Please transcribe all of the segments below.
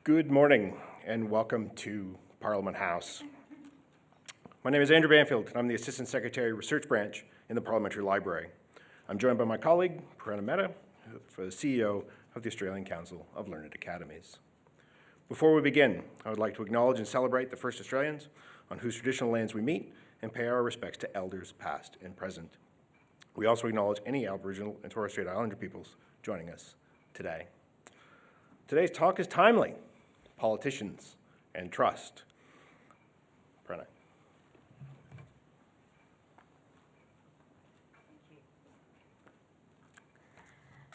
Good morning and welcome to Parliament House. My name is Andrew Banfield and I'm the Assistant Secretary Research Branch in the Parliamentary Library. I'm joined by my colleague, Ariadne Vromen, the CEO of the Australian Council of Learned Academies. Before we begin, I would like to acknowledge and celebrate the first Australians on whose traditional lands we meet and pay our respects to elders past and present. We also acknowledge any Aboriginal and Torres Strait Islander peoples joining us today. Today's talk is timely. Politicians and trust. Pranay.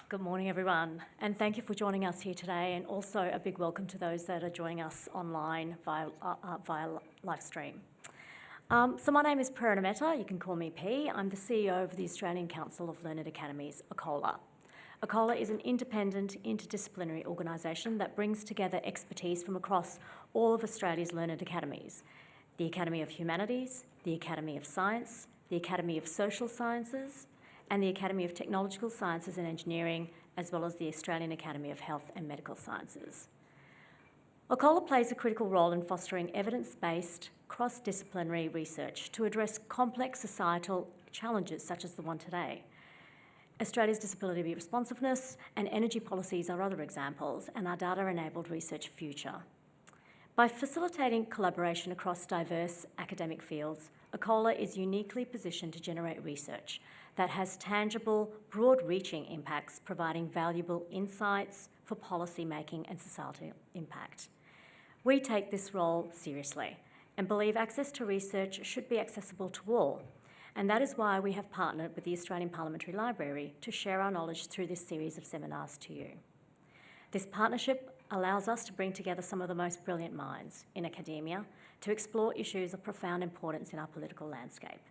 Good morning, everyone, and thank you for joining us here today, and also a big welcome to those that are joining us online via live stream. So my name is Ariadne Vromen, you can call me P. I'm the CEO of the Australian Council of Learned Academies, ACOLA. ACOLA is an independent, interdisciplinary organisation that brings together expertise from across all of Australia's learned academies: the Academy of Humanities, the Academy of Science, the Academy of Social Sciences, and the Academy of Technological Sciences and Engineering, as well as the Australian Academy of Health and Medical Sciences. ACOLA plays a critical role in fostering evidence-based, cross-disciplinary research to address complex societal challenges such as the one today. Australia's disability responsiveness and energy policies are other examples, and our data-enabled research future. By facilitating collaboration across diverse academic fields, ACOLA is uniquely positioned to generate research that has tangible, broad-reaching impacts, providing valuable insights for policy making and societal impact. We take this role seriously and believe access to research should be accessible to all. And that is why we have partnered with the Australian Parliamentary Library to share our knowledge through this series of seminars to you. This partnership allows us to bring together some of the most brilliant minds in academia to explore issues of profound importance in our political landscape.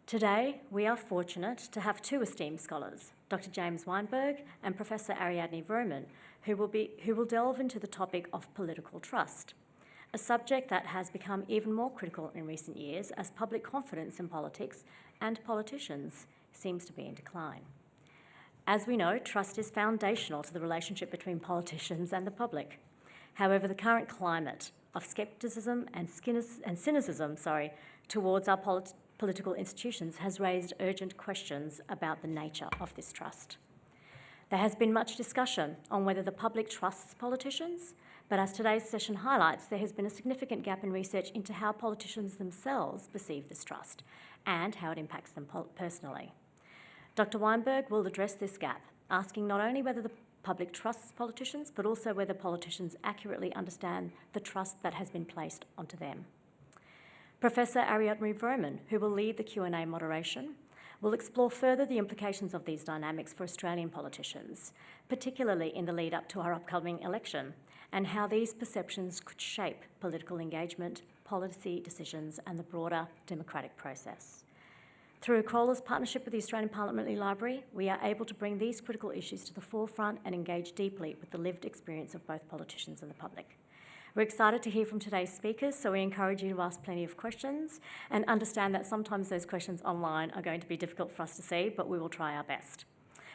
Today, we are fortunate to have two esteemed scholars, Dr. James Weinberg and Professor Ariadne Vromen, who will delve into the topic of political trust, a subject that has become even more critical in recent years as public confidence in politics and politicians seems to be in decline. As we know, trust is foundational to the relationship between politicians and the public. However, the current climate of scepticism and cynicism towards our political institutions has raised urgent questions about the nature of this trust. There has been much discussion on whether the public trusts politicians, but as today's session highlights, there has been a significant gap in research into how politicians themselves perceive this trust and how it impacts them personally. Dr. Weinberg will address this gap, asking not only whether the public trusts politicians, but also whether politicians accurately understand the trust that has been placed onto them. Professor Ariadne Vromen, who will lead the Q&A moderation, will explore further the implications of these dynamics for Australian politicians, particularly in the lead up to our upcoming election, and how these perceptions could shape political engagement, policy decisions, and the broader democratic process. Through ACOLA's partnership with the Australian Parliamentary Library, we are able to bring these critical issues to the forefront and engage deeply with the lived experience of both politicians and the public. We're excited to hear from today's speakers, so we encourage you to ask plenty of questions and understand that sometimes those questions online are going to be difficult for us to see, but we will try our best.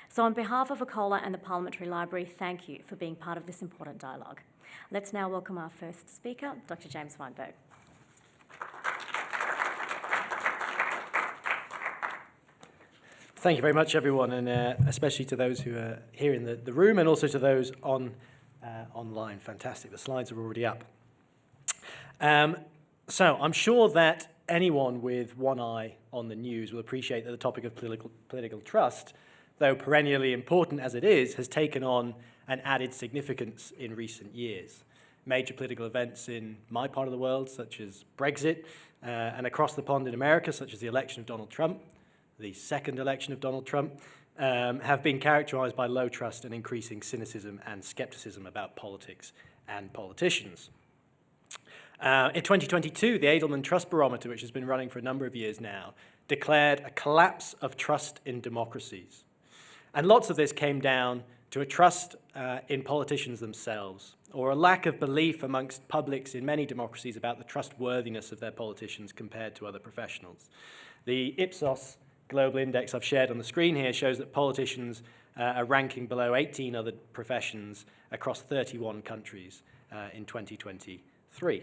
So on behalf of ACOLA and the Parliamentary Library, thank you for being part of this important dialogue. Let's now welcome our first speaker, Dr. James Weinberg. Thank you very much, everyone, and especially to those who are here in the room and also to those online. Fantastic. The slides are already up. So I'm sure that anyone with one eye on the news will appreciate that the topic of political trust, though perennially important as it is, has taken on an added significance in recent years. Major political events in my part of the world, such as Brexit, and across the pond in America, such as the election of Donald Trump, the second election of Donald Trump, have been characterised by low trust and increasing cynicism and scepticism about politics and politicians. In 2022, the Edelman Trust Barometer, which has been running for a number of years now, declared a collapse of trust in democracies. And lots of this came down to a trust in politicians themselves, or a lack of belief amongst publics in many democracies about the trustworthiness of their politicians compared to other professionals. The Ipsos Global Index I've shared on the screen here shows that politicians a ranking below 18 other professions across 31 countries in 2023.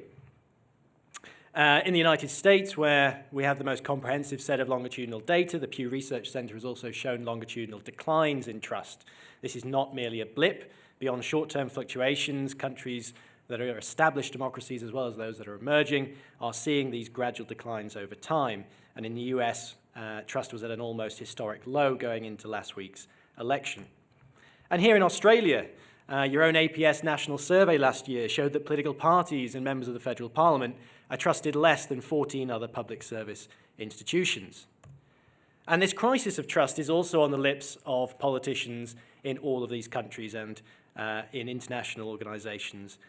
In the United States, where we have the most comprehensive set of longitudinal data, the Pew Research Center has also shown longitudinal declines in trust. This is not merely a blip. Beyond short-term fluctuations, countries that are established democracies, as well as those that are emerging, are seeing these gradual declines over time. And in the US, trust was at an almost historic low going into last week's election. And here in Australia, your own APS national survey last year showed that political parties and members of the federal parliament are trusted less than 14 other public service institutions. And this crisis of trust is also on the lips of politicians in all of these countries and in international organizations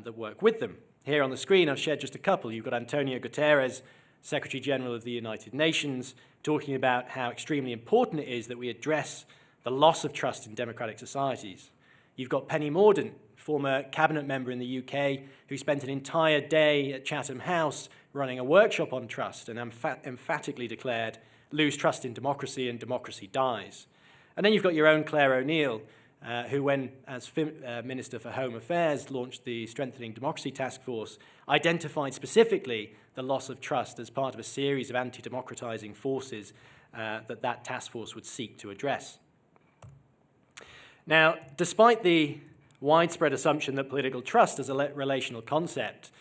that work with them. Here on the screen, I've shared just a couple. You've got Antonio Guterres, Secretary General of the United Nations, talking about how extremely important it is that we address the loss of trust in democratic societies. You've got Penny Mordaunt, former cabinet member in the UK, who spent an entire day at Chatham House running a workshop on trust and emphatically declared, "Lose trust in democracy and democracy dies." And then you've got your own Claire O'Neill, who, when as Minister for Home Affairs, launched the Strengthening Democracy Task Force, identified specifically the loss of trust as part of a series of anti-democratizing forces that task force would seek to address. Now, despite the widespread assumption that political trust as a relational concept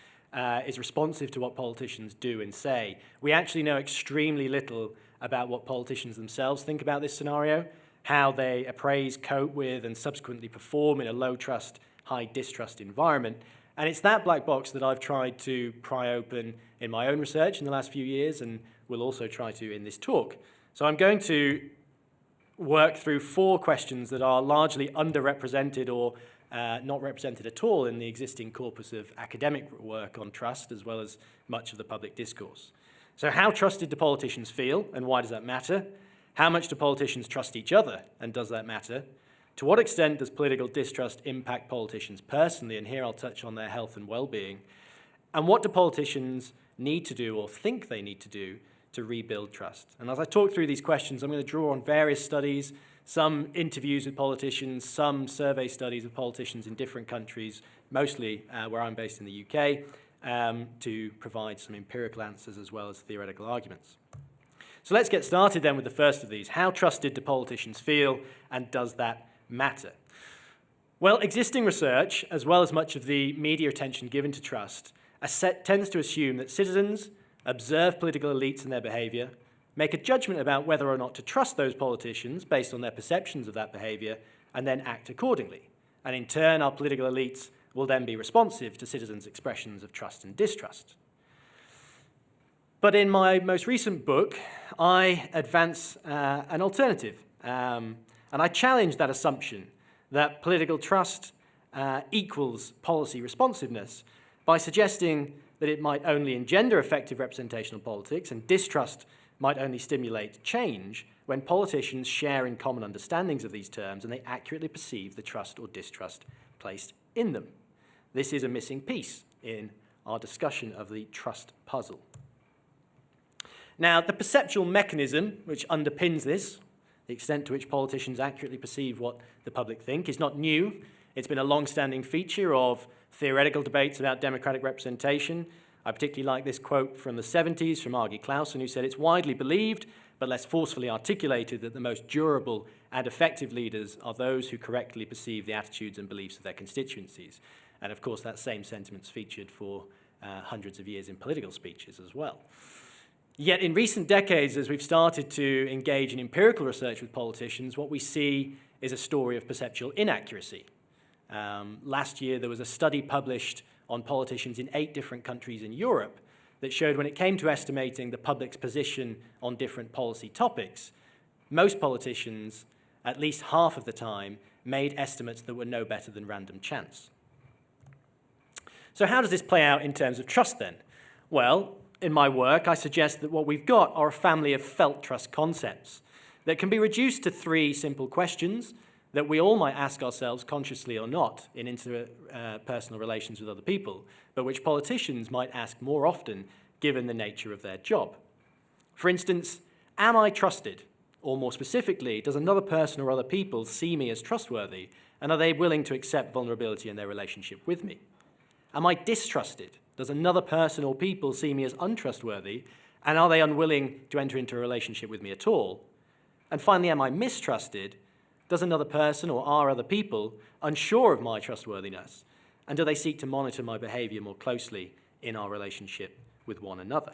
is responsive to what politicians do and say, we actually know extremely little about what politicians themselves think about this scenario, how they appraise, cope with, and subsequently perform in a low-trust, high-distrust environment. And it's that black box that I've tried to pry open in my own research in the last few years, and will also try to in this talk. So I'm going to work through 4 questions that are largely underrepresented or not represented at all in the existing corpus of academic work on trust, as well as much of the public discourse. So how trusted do politicians feel, and why does that matter? How much do politicians trust each other, and does that matter? To what extent does political distrust impact politicians personally? And here I'll touch on their health and well-being. And what do politicians need to do or think they need to do to rebuild trust? And as I talk through these questions, I'm going to draw on various studies, some interviews with politicians, some survey studies of politicians in different countries, mostly where I'm based in the UK, to provide some empirical answers as well as theoretical arguments. So let's get started then with the first of these. How trusted do politicians feel, and does that matter? Well, existing research, as well as much of the media attention given to trust, tends to assume that citizens observe political elites and their behavior, make a judgment about whether or not to trust those politicians based on their perceptions of that behavior, and then act accordingly. And in turn, our political elites will then be responsive to citizens' expressions of trust and distrust. But in my most recent book, I advance an alternative, and I challenge that assumption that political trust equals policy responsiveness by suggesting that it might only engender effective representational politics, and distrust might only stimulate change when politicians share in common understandings of these terms and they accurately perceive the trust or distrust placed in them. This is a missing piece in our discussion of the trust puzzle. Now, the perceptual mechanism which underpins this, the extent to which politicians accurately perceive what the public think, is not new. It's been a long-standing feature of theoretical debates about democratic representation. I particularly like this quote from the 70s from Argy Clausen, who said, "It's widely believed, but less forcefully articulated, that the most durable and effective leaders are those who correctly perceive the attitudes and beliefs of their constituencies." And of course, that same sentiment's featured for hundreds of years in political speeches as well. Yet in recent decades, as we've started to engage in empirical research with politicians, what we see is a story of perceptual inaccuracy. Last year, there was a study published on politicians in 8 different countries in Europe that showed when it came to estimating the public's position on different policy topics, most politicians, at least half of the time, made estimates that were no better than random chance. So how does this play out in terms of trust then? Well, in my work, I suggest that what we've got are a family of felt trust concepts that can be reduced to 3 simple questions that we all might ask ourselves, consciously or not, in interpersonal relations with other people, but which politicians might ask more often given the nature of their job. For instance, am I trusted? Or more specifically, does another person or other people see me as trustworthy, and are they willing to accept vulnerability in their relationship with me? Am I distrusted? Does another person or people see me as untrustworthy, and are they unwilling to enter into a relationship with me at all? And finally, am I mistrusted? Does another person or are other people unsure of my trustworthiness, and do they seek to monitor my behavior more closely in our relationship with one another?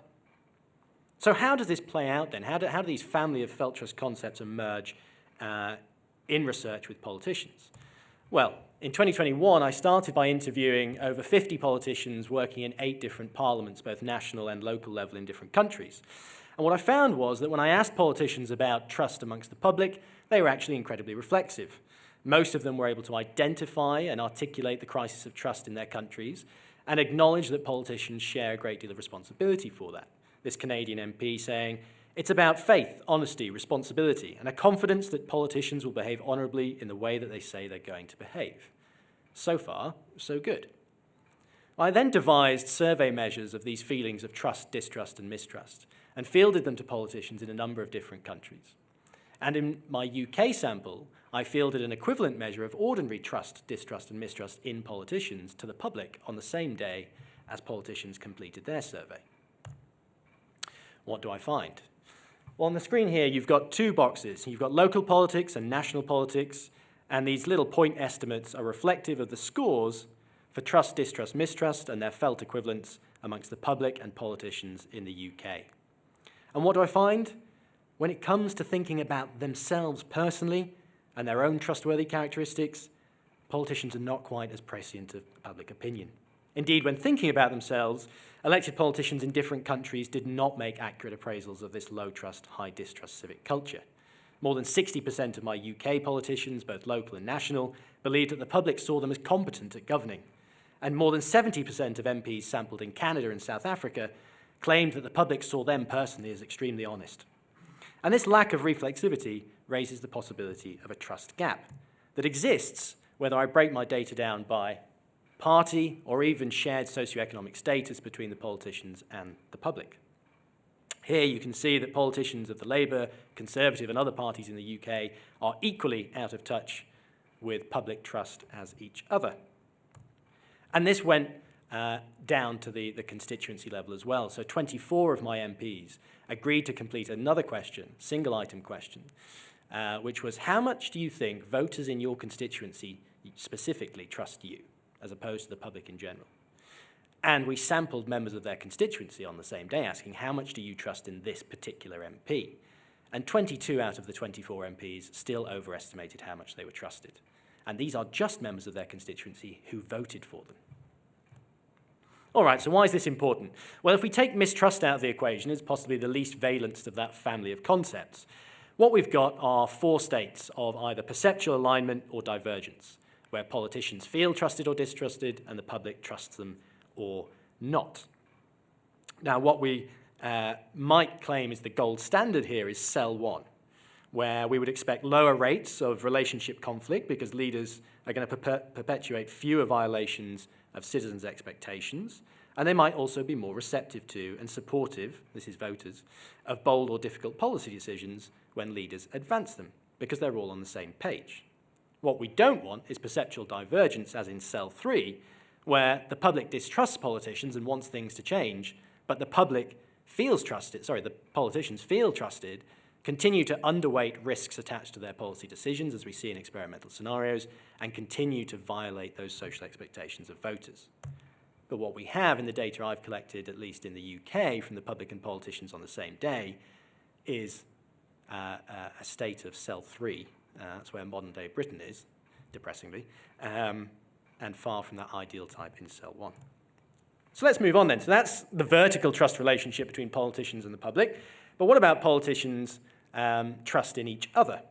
So how does this play out then? How do these family of felt trust concepts emerge in research with politicians? Well, in 2021, I started by interviewing over 50 politicians working in 8 different parliaments, both national and local level in different countries. And what I found was that when I asked politicians about trust amongst the public, they were actually incredibly reflexive. Most of them were able to identify and articulate the crisis of trust in their countries and acknowledge that politicians share a great deal of responsibility for that. This Canadian MP saying, "It's about faith, honesty, responsibility, and a confidence that politicians will behave honourably in the way that they say they're going to behave." So far, so good. I then devised survey measures of these feelings of trust, distrust, and mistrust, and fielded them to politicians in a number of different countries. And in my UK sample, I fielded an equivalent measure of ordinary trust, distrust, and mistrust in politicians to the public on the same day as politicians completed their survey. What do I find? Well, on the screen here, you've got 2 boxes. You've got local politics and national politics, and these little point estimates are reflective of the scores for trust, distrust, mistrust, and their felt equivalents amongst the public and politicians in the UK. And what do I find? When it comes to thinking about themselves personally and their own trustworthy characteristics, politicians are not quite as prescient of public opinion. Indeed, when thinking about themselves, elected politicians in different countries did not make accurate appraisals of this low trust, high distrust civic culture. More than 60% of my UK politicians, both local and national, believed that the public saw them as competent at governing. And more than 70% of MPs sampled in Canada and South Africa claimed that the public saw them personally as extremely honest. And this lack of reflexivity raises the possibility of a trust gap that exists whether I break my data down by party or even shared socioeconomic status between the politicians and the public. Here you can see that politicians of the Labour, Conservative and other parties in the UK are equally out of touch with public trust as each other. And this went down to the constituency level as well. So 24 of my MPs agreed to complete another question, single item question, which was, how much do you think voters in your constituency specifically trust you, as opposed to the public in general? And we sampled members of their constituency on the same day, asking, how much do you trust in this particular MP? And 22 out of the 24 MPs still overestimated how much they were trusted. And these are just members of their constituency who voted for them. All right, so why is this important? Well, if we take mistrust out of the equation, it's possibly the least valenced of that family of concepts. What we've got are 4 states of either perceptual alignment or divergence, where politicians feel trusted or distrusted and the public trusts them or not. Now, what we might claim is the gold standard here is cell 1, where we would expect lower rates of relationship conflict because leaders are going to perpetuate fewer violations of citizens' expectations, and they might also be more receptive to and supportive, this is voters, of bold or difficult policy decisions when leaders advance them, because they're all on the same page. What we don't want is perceptual divergence, as in cell 3, where the public distrusts politicians and wants things to change, but the public feels trusted, the politicians feel trusted, continue to underweight risks attached to their policy decisions, as we see in experimental scenarios, and continue to violate those social expectations of voters. But what we have in the data I've collected, at least in the UK, from the public and politicians on the same day, is a state of cell 3. That's where modern-day Britain is, depressingly, and far from that ideal type in cell 1. So let's move on then. So that's the vertical trust relationship between politicians and the public. But what about politicians' trust in each other?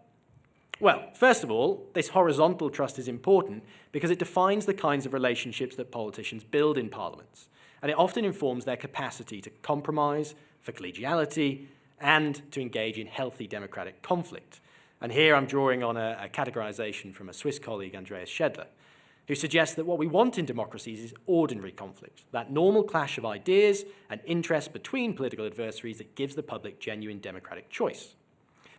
Well, first of all, this horizontal trust is important because it defines the kinds of relationships that politicians build in parliaments, and it often informs their capacity to compromise, for collegiality, and to engage in healthy democratic conflict. And here I'm drawing on a categorization from a Swiss colleague, Andreas Schedler, who suggests that what we want in democracies is ordinary conflict, that normal clash of ideas and interests between political adversaries that gives the public genuine democratic choice.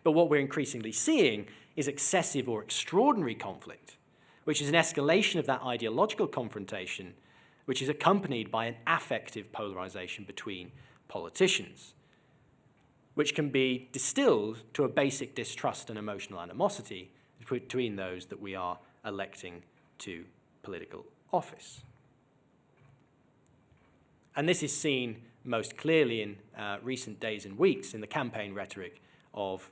But what we're increasingly seeing is excessive or extraordinary conflict, which is an escalation of that ideological confrontation, which is accompanied by an affective polarization between politicians, which can be distilled to a basic distrust and emotional animosity between those that we are electing to political office. And this is seen most clearly in recent days and weeks in the campaign rhetoric of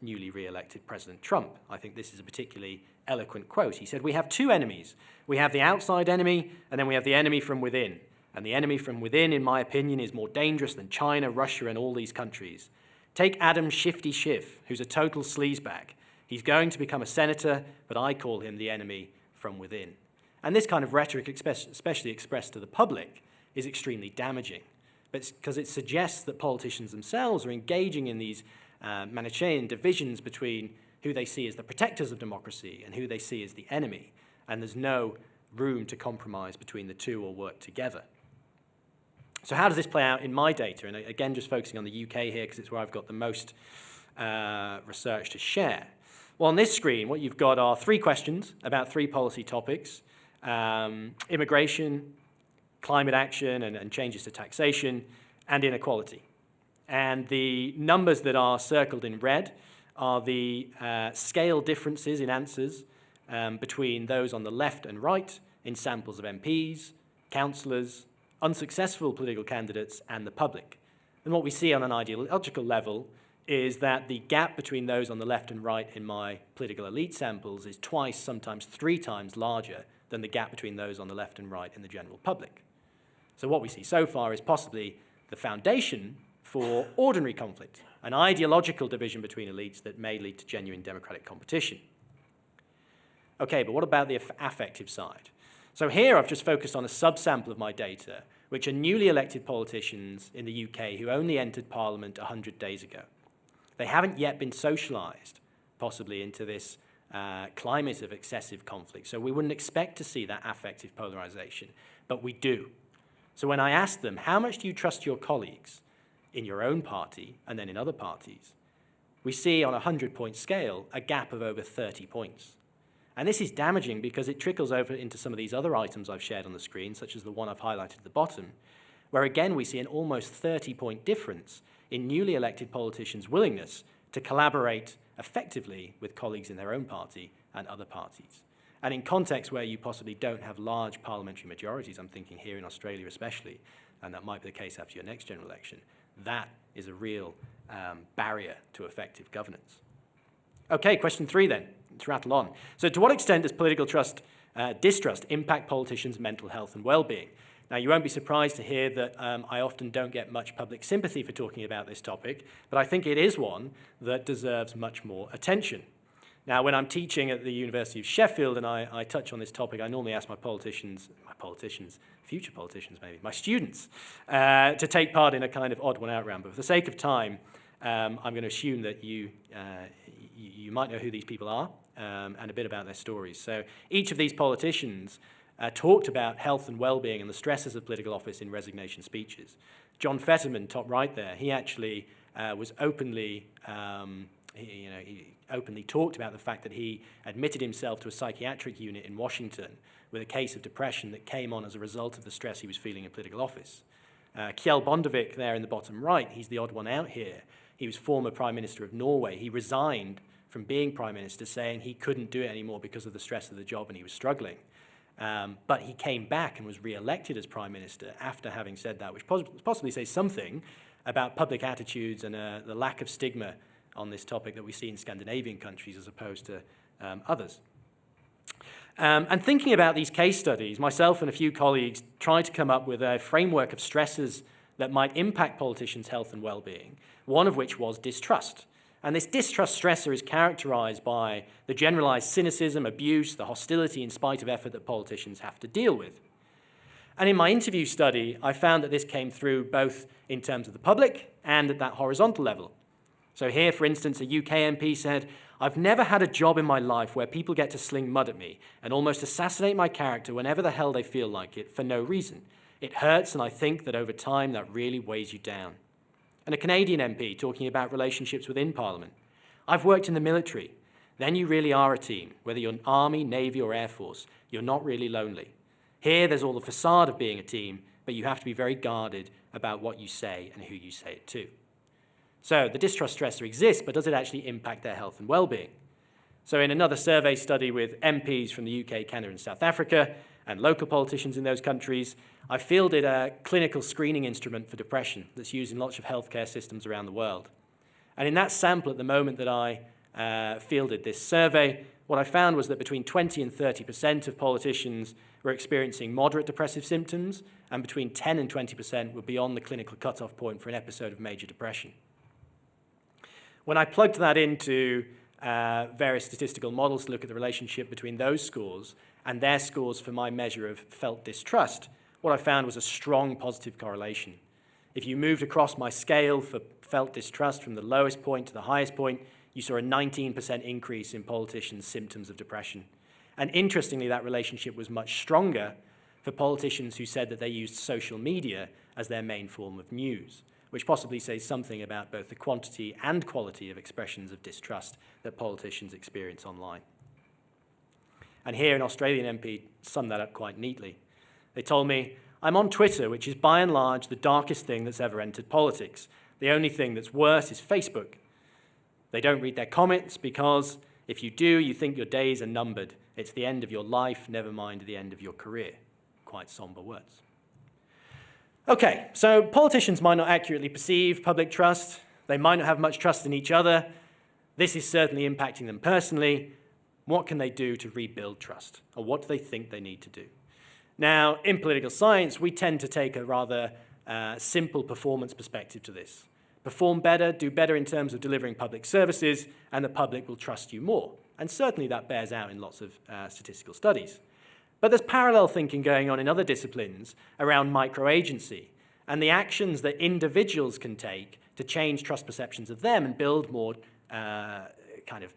newly re-elected President Trump. I think this is a particularly eloquent quote. He said, "We have two enemies. We have the outside enemy, and then we have the enemy from within. And the enemy from within, in my opinion, is more dangerous than China, Russia, and all these countries. Take Adam Shifty Schiff, who's a total sleazebag. He's going to become a senator, but I call him the enemy from within." And this kind of rhetoric, especially expressed to the public, is extremely damaging, because it suggests that politicians themselves are engaging in these Manichaean divisions between who they see as the protectors of democracy and who they see as the enemy, and there's no room to compromise between the two or work together. So how does this play out in my data? And again, just focusing on the UK here, because it's where I've got the most research to share. Well, on this screen, what you've got are 3 questions about 3 policy topics: immigration, climate action and changes to taxation, and inequality. And the numbers that are circled in red are the scale differences in answers between those on the left and right in samples of MPs, councillors, unsuccessful political candidates, and the public. And what we see on an ideological level is that the gap between those on the left and right in my political elite samples is twice, sometimes 3 times larger than the gap between those on the left and right in the general public. So what we see so far is possibly the foundation for ordinary conflict, an ideological division between elites that may lead to genuine democratic competition. Okay, but what about the affective side? So here I've just focused on a subsample of my data, which are newly elected politicians in the UK who only entered Parliament 100 days ago. They haven't yet been socialised, possibly, into this climate of excessive conflict. So we wouldn't expect to see that affective polarisation, but we do. So when I ask them, how much do you trust your colleagues in your own party and then in other parties, we see on a 100-point scale a gap of over 30 points. And this is damaging because it trickles over into some of these other items I've shared on the screen, such as the one I've highlighted at the bottom, where again we see an almost 30-point difference in newly elected politicians' willingness to collaborate effectively with colleagues in their own party and other parties. And in contexts where you possibly don't have large parliamentary majorities, I'm thinking here in Australia especially, and that might be the case after your next general election, that is a real barrier to effective governance. Okay, question 3 then. Let's rattle on. So to what extent does political distrust impact politicians' mental health and well-being? Now, you won't be surprised to hear that I often don't get much public sympathy for talking about this topic, but I think it is one that deserves much more attention. Now, when I'm teaching at the University of Sheffield and I touch on this topic, I normally ask my future politicians maybe, my students, to take part in a kind of odd one out round. But for the sake of time, I'm going to assume that you might know who these people are and a bit about their stories. So each of these politicians talked about health and well-being and the stresses of political office in resignation speeches. John Fetterman, top right there, he actually was openly, he openly talked about the fact that he admitted himself to a psychiatric unit in Washington with a case of depression that came on as a result of the stress he was feeling in political office. Kjell Bondevik there in the bottom right, he's the odd one out here. He was former Prime Minister of Norway. He resigned from being Prime Minister, saying he couldn't do it anymore because of the stress of the job and he was struggling. But he came back and was re-elected as Prime Minister after having said that, which possibly says something about public attitudes and the lack of stigma on this topic that we see in Scandinavian countries as opposed to others. And thinking about these case studies, myself and a few colleagues tried to come up with a framework of stresses that might impact politicians' health and well-being, one of which was distrust. And this distrust stressor is characterized by the generalized cynicism, abuse, the hostility in spite of effort that politicians have to deal with. And in my interview study, I found that this came through both in terms of the public and at that horizontal level. So here, for instance, a UK MP said, "I've never had a job in my life where people get to sling mud at me and almost assassinate my character whenever the hell they feel like it for no reason. It hurts, and I think that over time that really weighs you down." And a Canadian MP talking about relationships within Parliament. I've worked in the military. Then you really are a team. Whether you're an Army, Navy, or Air Force, you're not really lonely. Here, there's all the facade of being a team, but you have to be very guarded about what you say and who you say it to. So the distrust stressor exists, but does it actually impact their health and well-being? So in another survey study with MPs from the UK, Canada, and South Africa, and local politicians in those countries, I fielded a clinical screening instrument for depression that's used in lots of healthcare systems around the world. And in that sample, at the moment that I fielded this survey, what I found was that between 20 and 30% of politicians were experiencing moderate depressive symptoms, and between 10 and 20% were beyond the clinical cutoff point for an episode of major depression. When I plugged that into various statistical models to look at the relationship between those scores and their scores for my measure of felt distrust, what I found was a strong positive correlation. If you moved across my scale for felt distrust from the lowest point to the highest point, you saw a 19% increase in politicians' symptoms of depression. And interestingly, that relationship was much stronger for politicians who said that they used social media as their main form of news, which possibly says something about both the quantity and quality of expressions of distrust that politicians experience online. And here an Australian MP summed that up quite neatly. They told me, "I'm on Twitter, which is by and large the darkest thing that's ever entered politics. The only thing that's worse is Facebook. They don't read their comments because if you do, you think your days are numbered. It's the end of your life, never mind the end of your career." Quite somber words. Okay, so politicians might not accurately perceive public trust. They might not have much trust in each other. This is certainly impacting them personally. What can they do to rebuild trust? Or what do they think they need to do? Now, in political science, we tend to take a rather simple performance perspective to this. Perform better, do better in terms of delivering public services, and the public will trust you more. And certainly that bears out in lots of statistical studies. But there's parallel thinking going on in other disciplines around micro-agency and the actions that individuals can take to change trust perceptions of them and build more kind of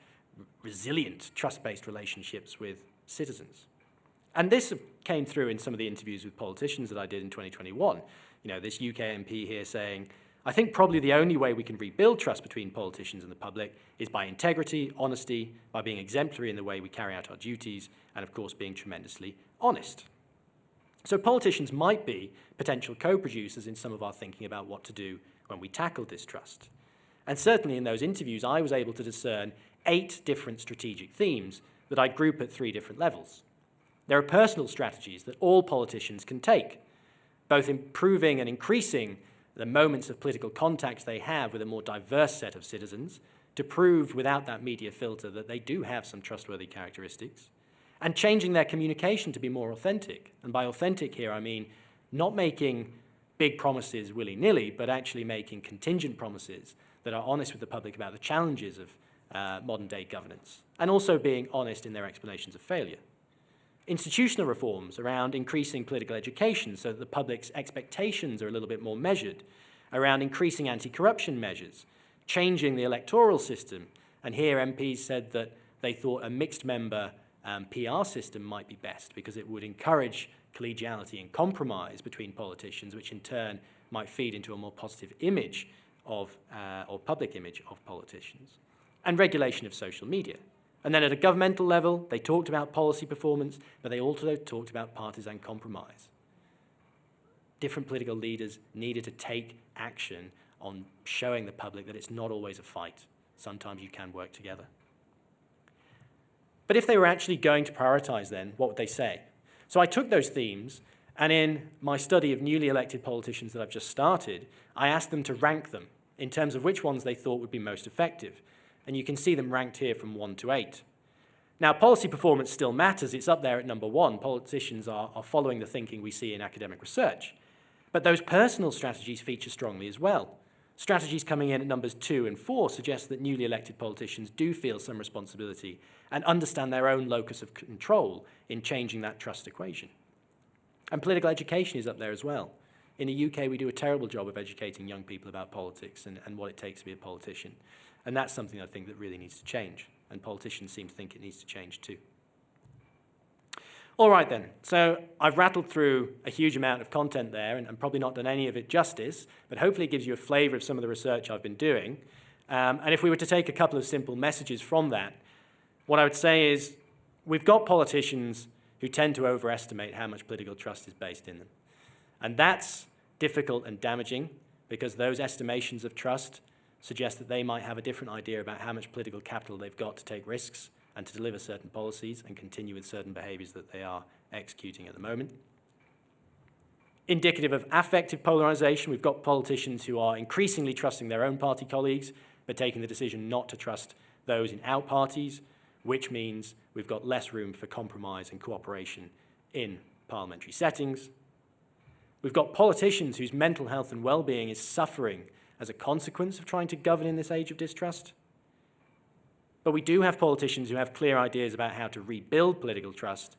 resilient, trust-based relationships with citizens. And this came through in some of the interviews with politicians that I did in 2021. You know, this UK MP here saying, "I think probably the only way we can rebuild trust between politicians and the public is by integrity, honesty, by being exemplary in the way we carry out our duties, and of course being tremendously honest." So politicians might be potential co-producers in some of our thinking about what to do when we tackle distrust. And certainly in those interviews, I was able to discern 8 different strategic themes that I group at 3 different levels. There are personal strategies that all politicians can take, both improving and increasing the moments of political contact they have with a more diverse set of citizens to prove without that media filter that they do have some trustworthy characteristics, and changing their communication to be more authentic. And by authentic here, I mean not making big promises willy-nilly, but actually making contingent promises that are honest with the public about the challenges of modern-day governance, and also being honest in their explanations of failure. Institutional reforms around increasing political education so that the public's expectations are a little bit more measured, around increasing anti-corruption measures, changing the electoral system. And here MPs said that they thought a mixed-member PR system might be best because it would encourage collegiality and compromise between politicians, which in turn might feed into a more positive image of, or public image of politicians. And regulation of social media. And then at a governmental level, they talked about policy performance, but they also talked about partisan compromise. Different political leaders needed to take action on showing the public that it's not always a fight. Sometimes you can work together. But if they were actually going to prioritize then, what would they say? So I took those themes, and in my study of newly elected politicians that I've just started, I asked them to rank them in terms of which ones they thought would be most effective. And you can see them ranked here from 1 to 8. Now, policy performance still matters. It's up there at number 1. Politicians are following the thinking we see in academic research. But those personal strategies feature strongly as well. Strategies coming in at numbers 2 and 4 suggest that newly elected politicians do feel some responsibility and understand their own locus of control in changing that trust equation. And political education is up there as well. In the UK, we do a terrible job of educating young people about politics and what it takes to be a politician. And that's something I think that really needs to change. And politicians seem to think it needs to change too. All right then, so I've rattled through a huge amount of content there and probably not done any of it justice, but hopefully it gives you a flavor of some of the research I've been doing. And if we were to take a couple of simple messages from that, what I would say is we've got politicians who tend to overestimate how much political trust is based in them. And that's difficult and damaging because those estimations of trust suggest that they might have a different idea about how much political capital they've got to take risks and to deliver certain policies and continue with certain behaviours that they are executing at the moment. Indicative of affective polarisation, we've got politicians who are increasingly trusting their own party colleagues, but taking the decision not to trust those in our parties, which means we've got less room for compromise and cooperation in parliamentary settings. We've got politicians whose mental health and well-being is suffering as a consequence of trying to govern in this age of distrust. But we do have politicians who have clear ideas about how to rebuild political trust,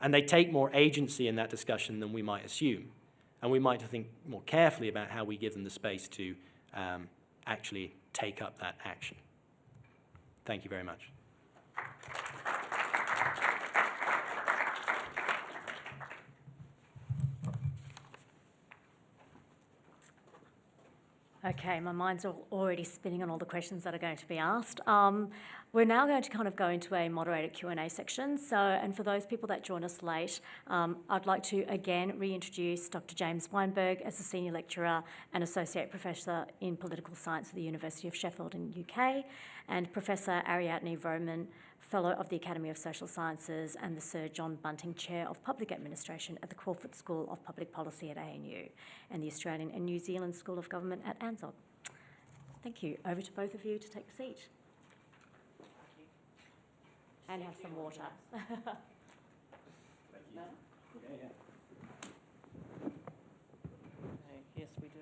and they take more agency in that discussion than we might assume. And we might think more carefully about how we give them the space to actually take up that action. Thank you very much. Okay, my mind's already spinning on all the questions that are going to be asked. We're now going to kind of go into a moderated Q&A section. So, and for those people that join us late, I'd like to again reintroduce Dr. James Weinberg as a Senior Lecturer and Associate Professor in Political Science at the University of Sheffield in the UK, and Professor Ariadne Vromen, Fellow of the Academy of Social Sciences and the Sir John Bunting Chair of Public Administration at the Crawford School of Public Policy at ANU and the Australian and New Zealand School of Government at ANZOG. Thank you. Over to both of you to take a seat. And have some water. Yes, we do.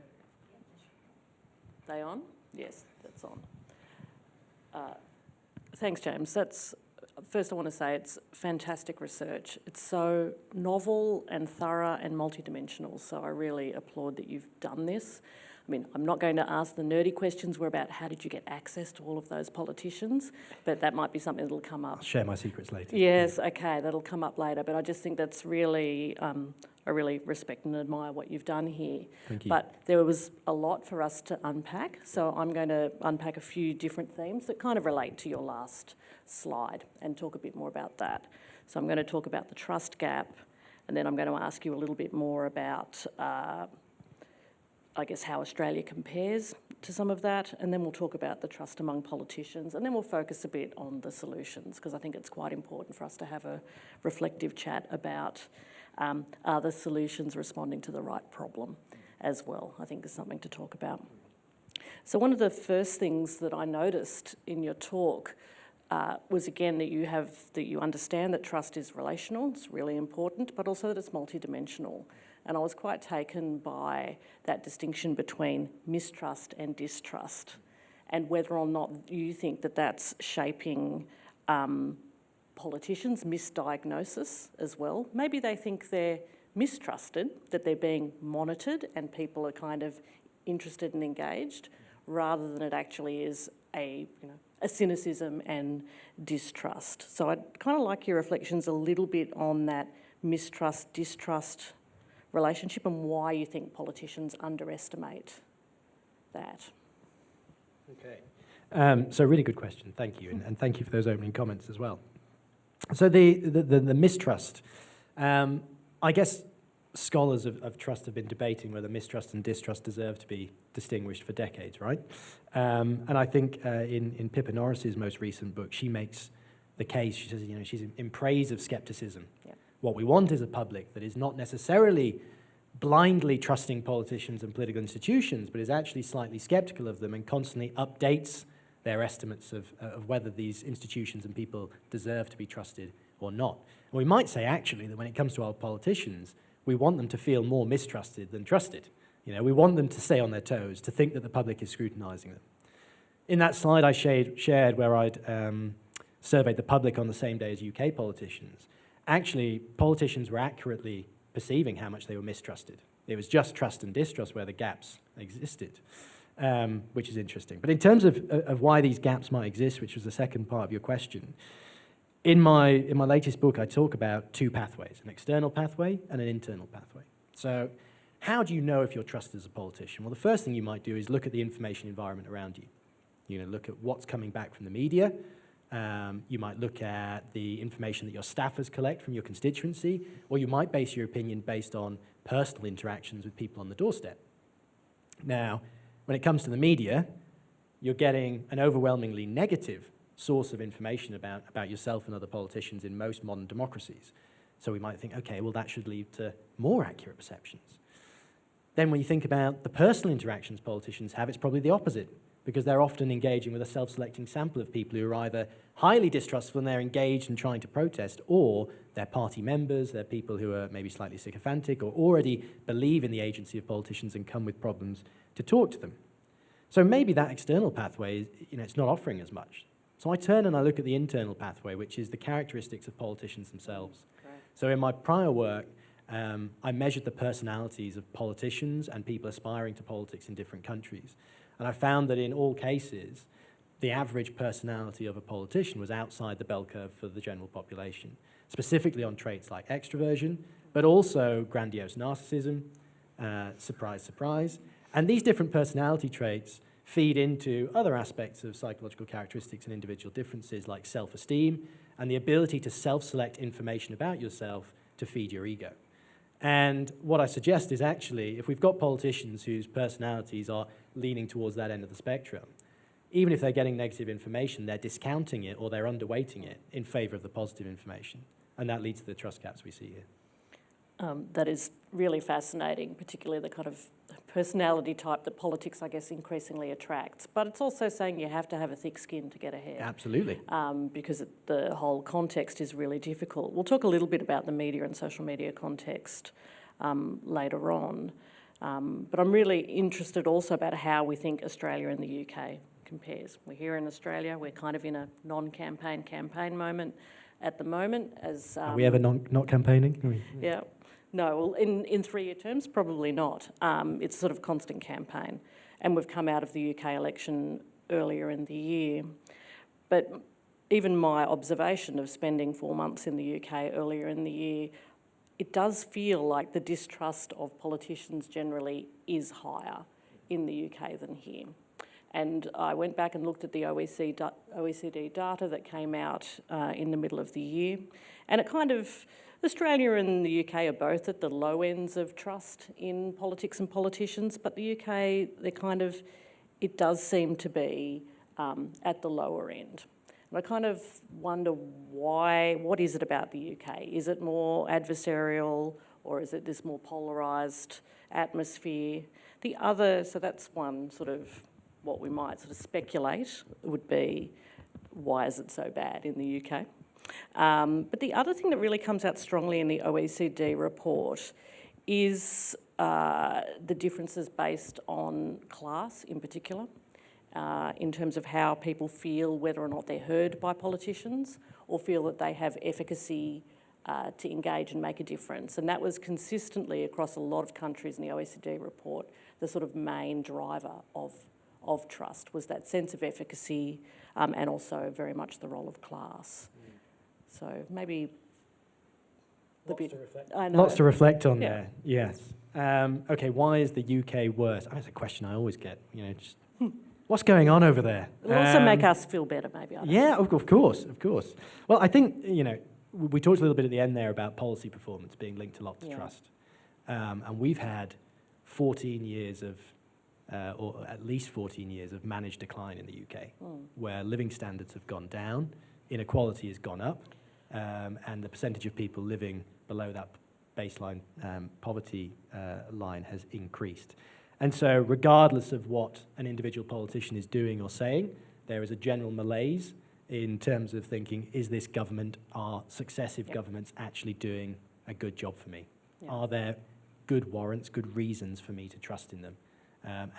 They on? Yes, that's on. Thanks, James. First I want to say it's fantastic research. It's so novel and thorough and multidimensional, so I really applaud that you've done this. I mean, I'm not going to ask the nerdy questions. We're about how did you get access to all of those politicians, but that might be something that'll come up. I'll share my secrets later. Yes, okay, that'll come up later, but I just think that's really, I really respect and admire what you've done here. Thank you. But there was a lot for us to unpack, so I'm going to unpack a few different themes that kind of relate to your last slide and talk a bit more about that. So I'm going to talk about the trust gap, and then I'm going to ask you a little bit more about I guess how Australia compares to some of that, and then we'll talk about the trust among politicians, and then we'll focus a bit on the solutions, because I think it's quite important for us to have a reflective chat about are the solutions responding to the right problem as well. I think there's something to talk about. So one of the first things that I noticed in your talk was again that you understand that trust is relational, it's really important, but also that it's multidimensional. And I was quite taken by that distinction between mistrust and distrust, and whether or not you think that that's shaping politicians' misdiagnosis as well. Maybe they think they're mistrusted, that they're being monitored and people are kind of interested and engaged, rather than it actually is a cynicism and distrust. So I'd kind of like your reflections a little bit on that mistrust-distrust relationship and why you think politicians underestimate that. Okay. So really good question, thank you, and thank you for those opening comments as well. So the mistrust, I guess scholars of trust have been debating whether mistrust and distrust deserve to be distinguished for decades, right? And I think in Pippa Norris's most recent book, she makes the case, she says, she's in praise of scepticism. Yeah. What we want is a public that is not necessarily blindly trusting politicians and political institutions, but is actually slightly skeptical of them and constantly updates their estimates of whether these institutions and people deserve to be trusted or not. And we might say, actually, that when it comes to our politicians, we want them to feel more mistrusted than trusted. We want them to stay on their toes, to think that the public is scrutinising them. In that slide I shared where I'd surveyed the public on the same day as UK politicians, actually, politicians were accurately perceiving how much they were mistrusted. It was just trust and distrust where the gaps existed, which is interesting. But in terms of why these gaps might exist, which was the second part of your question, in my latest book, I talk about two pathways, an external pathway and an internal pathway. So how do you know if you're trusted as a politician? Well, the first thing you might do is look at the information environment around you. You're going to look at what's coming back from the media. You might look at the information that your staffers collect from your constituency, or you might base your opinion based on personal interactions with people on the doorstep. Now, when it comes to the media, you're getting an overwhelmingly negative source of information about yourself and other politicians in most modern democracies. So we might think, okay, well, that should lead to more accurate perceptions. Then when you think about the personal interactions politicians have, it's probably the opposite, because they're often engaging with a self-selecting sample of people who are either highly distrustful and they're engaged and trying to protest, or they're party members, they're people who are maybe slightly sycophantic or already believe in the agency of politicians and come with problems to talk to them. So maybe that external pathway, it's not offering as much. So I turn and I look at the internal pathway, which is the characteristics of politicians themselves. Great. So in my prior work, I measured the personalities of politicians and people aspiring to politics in different countries. And I found that in all cases, the average personality of a politician was outside the bell curve for the general population, specifically on traits like extroversion, but also grandiose narcissism, surprise, surprise. And these different personality traits feed into other aspects of psychological characteristics and individual differences like self-esteem and the ability to self-select information about yourself to feed your ego. And what I suggest is actually, if we've got politicians whose personalities are leaning towards that end of the spectrum, even if they're getting negative information, they're discounting it or they're underweighting it in favor of the positive information. And that leads to the trust gaps we see here. That is really fascinating, particularly the kind of personality type that politics, I guess, increasingly attracts. But it's also saying you have to have a thick skin to get ahead. Absolutely. Because the whole context is really difficult. We'll talk a little bit about the media and social media context later on. But I'm really interested also about how we think Australia and the UK compares. We're here in Australia, we're kind of in a non-campaign campaign moment at the moment. As Are we ever not campaigning? Yeah. No, well, in 3-year terms, probably not. It's sort of constant campaign. And we've come out of the UK election earlier in the year. But even my observation of spending 4 months in the UK earlier in the year, it does feel like the distrust of politicians generally is higher in the UK than here. And I went back and looked at the OECD data that came out in the middle of the year. And it kind of, Australia and the UK are both at the low ends of trust in politics and politicians, but the UK, it does seem to be at the lower end. And I kind of wonder why, what is it about the UK? Is it more adversarial, or is it this more polarised atmosphere? The other, so that's one sort of what we might sort of speculate would be, why is it so bad in the UK? But the other thing that really comes out strongly in the OECD report is the differences based on class in particular, in terms of how people feel whether or not they're heard by politicians or feel that they have efficacy to engage and make a difference. And that was consistently across a lot of countries in the OECD report, the sort of main driver of trust was that sense of efficacy and also very much the role of class. So maybe Lots to reflect on there, yes. Okay, why is the UK worse? That's a question I always get, just what's going on over there? It'll also make us feel better, maybe. Yeah, of course. Well, I think, we talked a little bit at the end there about policy performance being linked a lot to trust. And we've had 14 years of, or at least 14 years of managed decline in the UK, where living standards have gone down, inequality has gone up, and the percentage of people living below that baseline poverty line has increased. And so regardless of what an individual politician is doing or saying, there is a general malaise in terms of thinking, is this government, are successive governments actually doing a good job for me? Are there good warrants, good reasons for me to trust in them?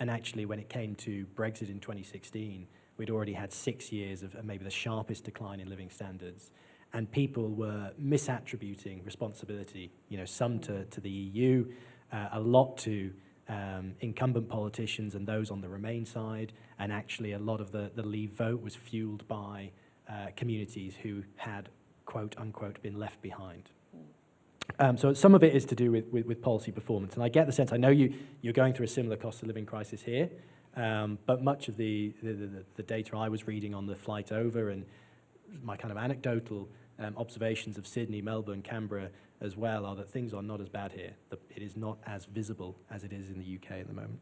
And actually, when it came to Brexit in 2016, we'd already had 6 years of maybe the sharpest decline in living standards. And people were misattributing responsibility, some to the EU, a lot to incumbent politicians and those on the Remain side. And actually, a lot of the Leave vote was fueled by communities who had, quote unquote, been left behind. So some of it is to do with policy performance. And I get the sense, I know you're going through a similar cost of living crisis here. But much of the data I was reading on the flight over and my kind of anecdotal observations of Sydney, Melbourne, Canberra as well are that things are not as bad here. It is not as visible as it is in the UK at the moment.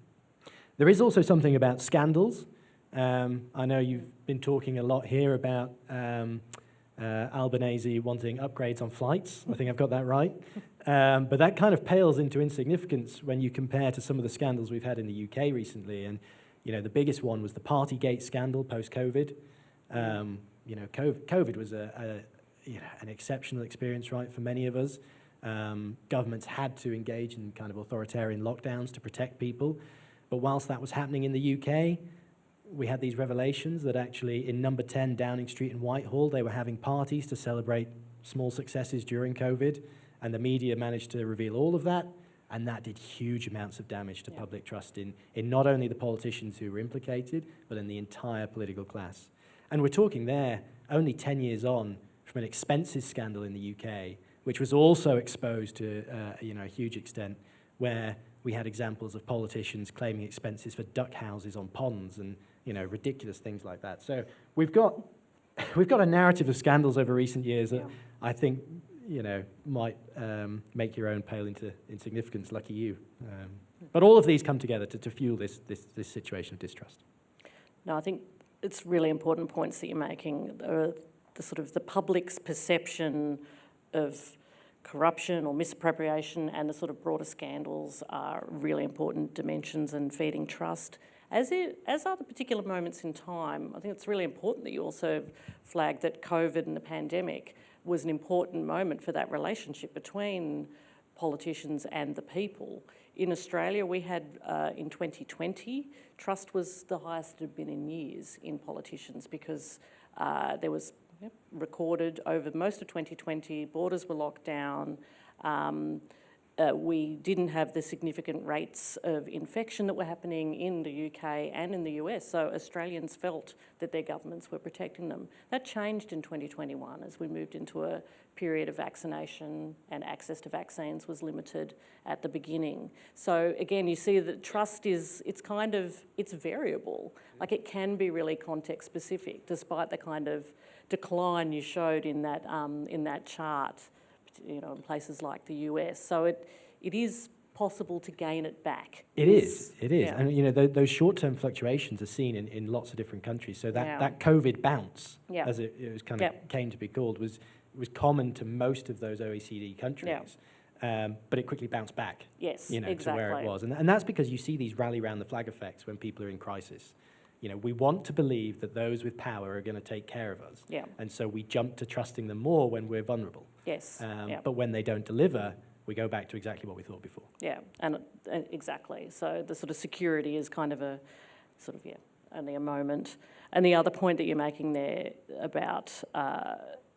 There is also something about scandals. I know you've been talking a lot here about Albanese wanting upgrades on flights. I think I've got that right. But that kind of pales into insignificance when you compare to some of the scandals we've had in the UK recently. And, the biggest one was the Partygate scandal post-COVID. COVID was an exceptional experience, right, for many of us. Governments had to engage in kind of authoritarian lockdowns to protect people. But whilst that was happening in the UK, we had these revelations that actually in number 10 Downing Street in Whitehall, they were having parties to celebrate small successes during COVID, and the media managed to reveal all of that, and that did huge amounts of damage to public trust in not only the politicians who were implicated, but in the entire political class. And we're talking there only 10 years on from an expenses scandal in the UK, which was also exposed to a huge extent, where we had examples of politicians claiming expenses for duck houses on ponds and ridiculous things like that. So we've got a narrative of scandals over recent years that I think might make your own pale into insignificance. Lucky you. But all of these come together to fuel this situation of distrust. No, I think it's really important points that you're making. The sort of the public's perception of corruption or misappropriation and the sort of broader scandals are really important dimensions in feeding trust. As are the particular moments in time. I think it's really important that you also flag that COVID and the pandemic was an important moment for that relationship between politicians and the people. In Australia, we had, in 2020, trust was the highest it had been in years in politicians because there was recorded over most of 2020, borders were locked down, we didn't have the significant rates of infection that were happening in the UK and in the US, so Australians felt that their governments were protecting them. That changed in 2021 as we moved into a period of vaccination and access to vaccines was limited at the beginning. So again, you see that trust it's variable. Like it can be really context specific, despite the kind of decline you showed in that chart, in places like the US. So it is possible to gain it back. It is. Yeah. And those short-term fluctuations are seen in lots of different countries. So that COVID bounce, as it was kind of came to be called, was common to most of those OECD countries. But it quickly bounced back. Yes, to exactly. where it was. And that's because you see these rally round the flag effects when people are in crisis. We want to believe that those with power are going to take care of us. Yeah. And so we jump to trusting them more when we're vulnerable. Yes. But when they don't deliver, we go back to exactly what we thought before. Yeah, and exactly. So the sort of security is kind of a sort of, only a moment. And the other point that you're making there about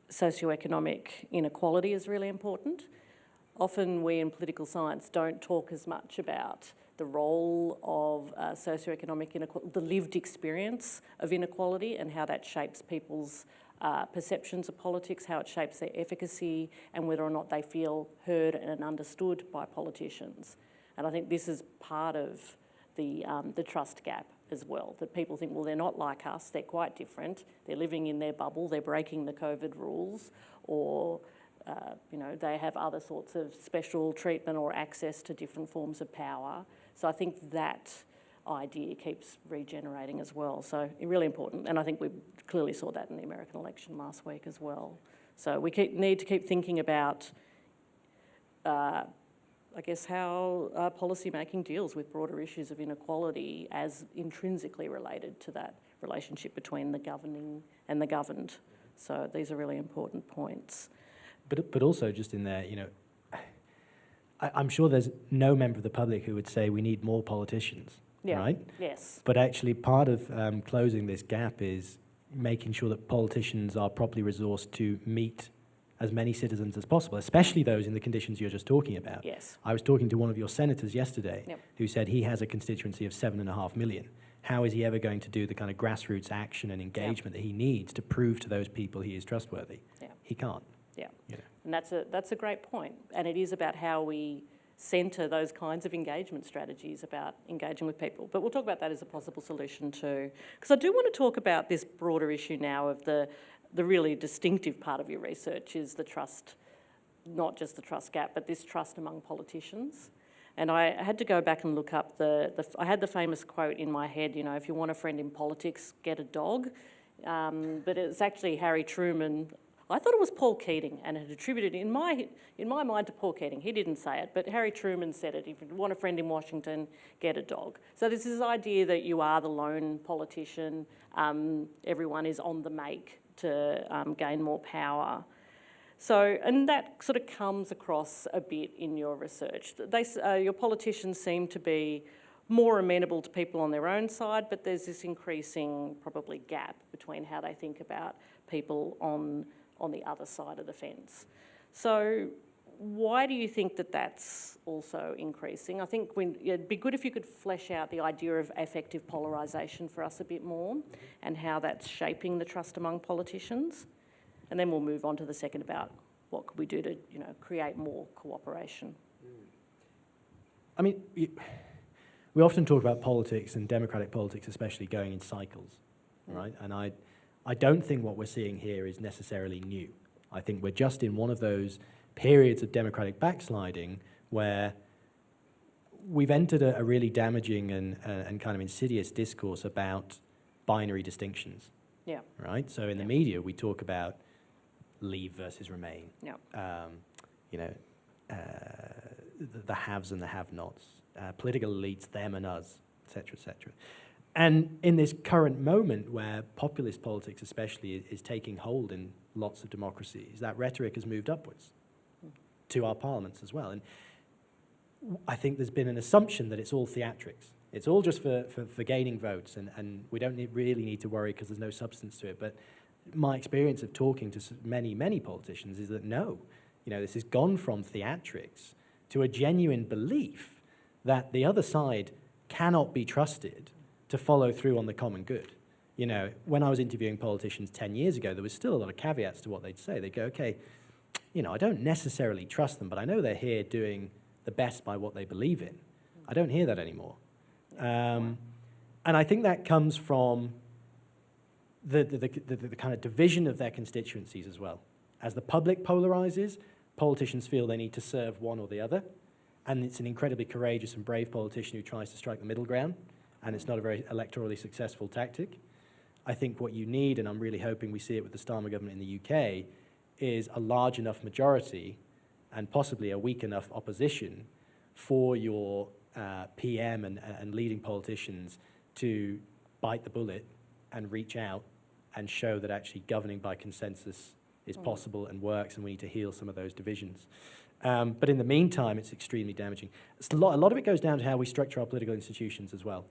socioeconomic inequality is really important. Often we in political science don't talk as much about the role of socioeconomic inequality, the lived experience of inequality and how that shapes people's perceptions of politics, how it shapes their efficacy and whether or not they feel heard and understood by politicians. And I think this is part of the trust gap as well, that people think, well, they're not like us, they're quite different, they're living in their bubble, they're breaking the COVID rules, or they have other sorts of special treatment or access to different forms of power. So I think that idea keeps regenerating as well. So really important, and I think we clearly saw that in the American election last week as well. So we need to keep thinking about, I guess, how policy making deals with broader issues of inequality as intrinsically related to that relationship between the governing and the governed. So these are really important points. But also just in there, I'm sure there's no member of the public who would say we need more politicians, right? Yes. But actually part of closing this gap is making sure that politicians are properly resourced to meet as many citizens as possible, especially those in the conditions you're just talking about. Yes. I was talking to one of your senators yesterday who said he has a constituency of 7.5 million. How is he ever going to do the kind of grassroots action and engagement that he needs to prove to those people he is trustworthy? He can't. Yeah, and that's a great point. And it is about how we centre those kinds of engagement strategies about engaging with people. But we'll talk about that as a possible solution too. Because I do want to talk about this broader issue now of the really distinctive part of your research is the trust, not just the trust gap, but this trust among politicians. And I had to go back and look up I had the famous quote in my head, you know, if you want a friend in politics, get a dog. But it's actually Harry Truman. I thought it was Paul Keating, and it attributed in my mind to Paul Keating. He didn't say it, but Harry Truman said it. If you want a friend in Washington, get a dog. So there's this idea that you are the lone politician. Everyone is on the make to gain more power. So, and that sort of comes across a bit in your research. Your politicians seem to be more amenable to people on their own side, but there's this increasing probably gap between how they think about people on the other side of the fence. So why do you think that that's also increasing? I think it'd be good if you could flesh out the idea of affective polarisation for us a bit more and how that's shaping the trust among politicians. And then we'll move on to the second about what could we do to, you know, create more cooperation. I mean, we often talk about politics and democratic politics especially going in cycles, right? And I don't think what we're seeing here is necessarily new. I think we're just in one of those periods of democratic backsliding where we've entered a really damaging and kind of insidious discourse about binary distinctions. Yeah. Right? So in the media, we talk about Leave versus Remain. Yeah. You know, the haves and the have-nots, political elites, them and us, et cetera, et cetera. And in this current moment where populist politics especially is taking hold in lots of democracies, that rhetoric has moved upwards to our parliaments as well. And I think there's been an assumption that it's all theatrics. It's all just for gaining votes, and we don't really need to worry because there's no substance to it. But my experience of talking to many, many politicians is that no, you know, this has gone from theatrics to a genuine belief that the other side cannot be trusted to follow through on the common good. You know, when I was interviewing politicians 10 years ago, there was still a lot of caveats to what they'd say. They'd go, okay, you know, I don't necessarily trust them, but I know they're here doing the best by what they believe in. I don't hear that anymore. And I think that comes from the kind of division of their constituencies as well. As the public polarizes, politicians feel they need to serve one or the other, and it's an incredibly courageous and brave politician who tries to strike the middle ground, and it's not a very electorally successful tactic. I think what you need, and I'm really hoping we see it with the Starmer government in the UK, is a large enough majority and possibly a weak enough opposition for your PM and leading politicians to bite the bullet and reach out and show that actually governing by consensus is possible and works, and we need to heal some of those divisions. But in the meantime, it's extremely damaging. A lot of it goes down to how we structure our political institutions as well.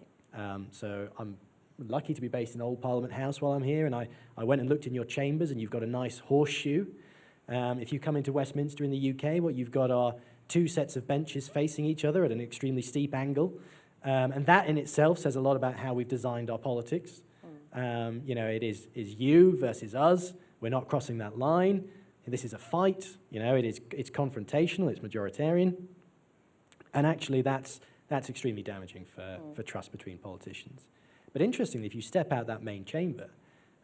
So I'm lucky to be based in Old Parliament House while I'm here, and I went and looked in your chambers, and you've got a nice horseshoe. If you come into Westminster in the UK, what you've got are two sets of benches facing each other at an extremely steep angle. And that in itself says a lot about how we've designed our politics. You know, it is you versus us. We're not crossing that line. This is a fight. You know, it's confrontational. It's majoritarian. And actually, that's extremely damaging for trust between politicians. But interestingly, if you step out that main chamber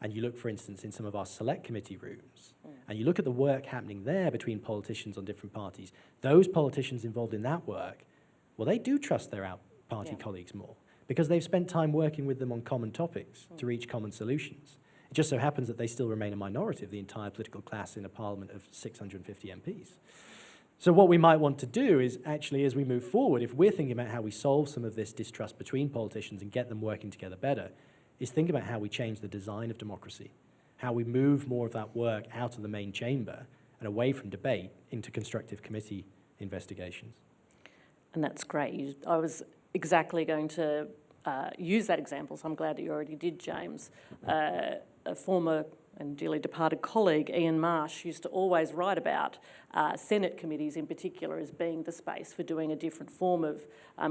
and you look, for instance, in some of our select committee rooms, and you look at the work happening there between politicians on different parties, those politicians involved in that work, well, they do trust their out-party colleagues more because they've spent time working with them on common topics to reach common solutions. It just so happens that they still remain a minority of the entire political class in a parliament of 650 MPs. So what we might want to do is actually, as we move forward, if we're thinking about how we solve some of this distrust between politicians and get them working together better, is think about how we change the design of democracy, how we move more of that work out of the main chamber and away from debate into constructive committee investigations. And that's great. I was exactly going to use that example, so I'm glad that you already did, James. A former and dearly departed colleague, Ian Marsh, used to always write about Senate committees in particular as being the space for doing a different form of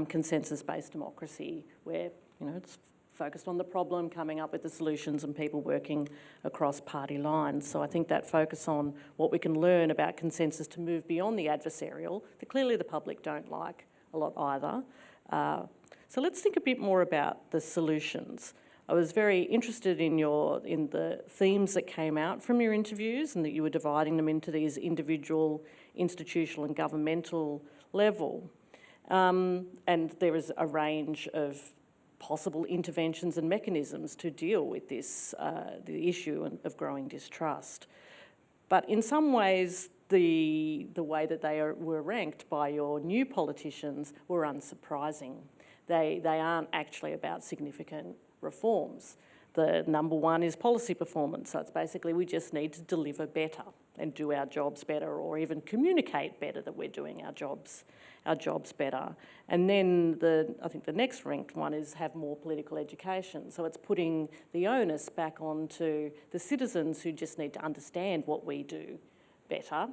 consensus-based democracy where, you know, it's focused on the problem, coming up with the solutions, and people working across party lines. So I think that focus on what we can learn about consensus to move beyond the adversarial, that clearly the public don't like a lot either. So let's think a bit more about the solutions. I was very interested in the themes that came out from your interviews, and that you were dividing them into these individual, institutional and governmental level. And there is a range of possible interventions and mechanisms to deal with this, the issue of growing distrust. But in some ways, the way that they were ranked by your new politicians were unsurprising. They aren't actually about significant reforms. The number one is policy performance. So it's basically we just need to deliver better and do our jobs better, or even communicate better that we're doing our jobs better. And then I think the next ranked one is have more political education. So it's putting the onus back onto the citizens who just need to understand what we do better.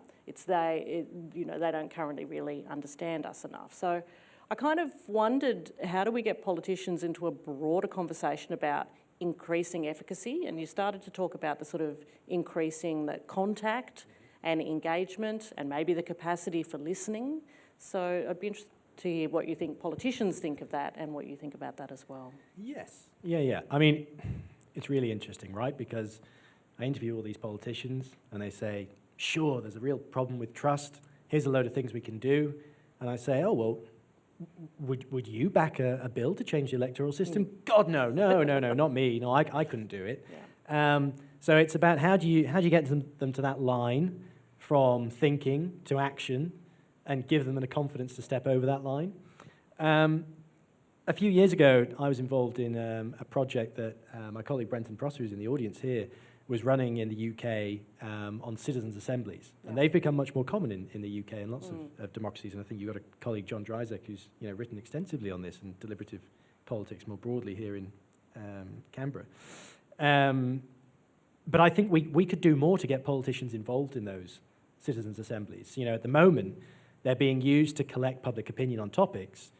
They don't currently really understand us enough. So I kind of wondered, how do we get politicians into a broader conversation about increasing efficacy? And you started to talk about the sort of increasing the contact and engagement and maybe the capacity for listening. So I'd be interested to hear what you think politicians think of that and what you think about that as well. Yes. Yeah. I mean, it's really interesting, right? Because I interview all these politicians and they say, sure, there's a real problem with trust. Here's a load of things we can do. And I say, oh, well, would you back a bill to change the electoral system? God, no, not me. No, I couldn't do it. Yeah. So it's about how do you get them to that line from thinking to action and give them the confidence to step over that line. A few years ago, I was involved in a project that my colleague Brenton Prosser, who's in the audience here, was running in the UK on citizens' assemblies. Yeah. And they've become much more common in the UK and lots of democracies. And I think you've got a colleague, John Dryzek, who's written extensively on this and deliberative politics more broadly here in Canberra. But I think we could do more to get politicians involved in those citizens' assemblies. At the moment, they're being used to collect public opinion on topics,